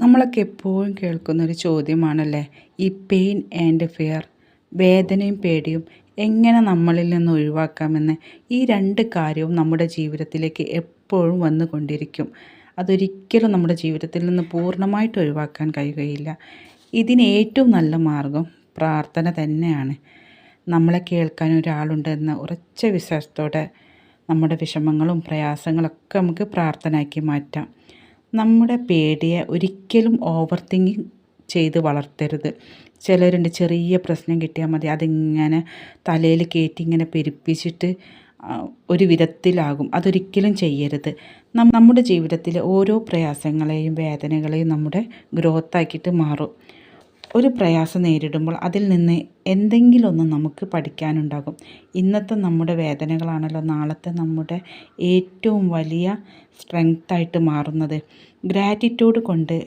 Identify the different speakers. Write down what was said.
Speaker 1: നമ്മളൊക്കെ എപ്പോഴും കേൾക്കുന്നൊരു ചോദ്യമാണല്ലേ ഈ പെയിൻ ആൻഡ് ഫിയർ. വേദനയും പേടിയും എങ്ങനെ നമ്മളിൽ നിന്ന് ഒഴിവാക്കാമെന്ന്. ഈ രണ്ട് കാര്യവും നമ്മുടെ ജീവിതത്തിലേക്ക് എപ്പോഴും വന്നുകൊണ്ടിരിക്കും. അതൊരിക്കലും നമ്മുടെ ജീവിതത്തിൽ നിന്ന് പൂർണ്ണമായിട്ട് ഒഴിവാക്കാൻ കഴിയുകയില്ല. ഇതിന് ഏറ്റവും നല്ല മാർഗം പ്രാർത്ഥന തന്നെയാണ്. നമ്മളെ കേൾക്കാൻ ഒരാളുണ്ടെന്ന ഉറച്ച വിശ്വാസത്തോടെ നമ്മുടെ വിഷമങ്ങളും പ്രയാസങ്ങളൊക്കെ നമുക്ക് പ്രാർത്ഥനയാക്കി മാറ്റാം. നമ്മുടെ പേടിയെ ഒരിക്കലും ഓവർ തിങ്കിങ് ചെയ്ത് വളർത്തരുത്. ചിലരുണ്ട്, ചെറിയ പ്രശ്നം കിട്ടിയാൽ മതി അതിങ്ങനെ തലയിൽ കയറ്റി ഇങ്ങനെ പെരുപ്പിച്ചിട്ട് ഒരു വിധത്തിലാകും. അതൊരിക്കലും ചെയ്യരുത്. നമ്മുടെ ജീവിതത്തിലെ ഓരോ പ്രയാസങ്ങളെയും വേദനകളെയും നമ്മുടെ ഗ്രോത്താക്കിയിട്ട് മാറും. ഒരു പ്രയാസം നേരിടുമ്പോൾ അതിൽ നിന്ന് എന്തെങ്കിലും ഒന്ന് നമുക്ക് പഠിക്കാനുണ്ടാകും. ഇന്നത്തെ നമ്മുടെ വേദനകളാണല്ലോ നാളത്തെ നമ്മുടെ ഏറ്റവും വലിയ സ്ട്രെങ്ത്തായിട്ട് മാറുന്നത്. ഗ്രാറ്റിറ്റ്യൂഡ് കൊണ്ട്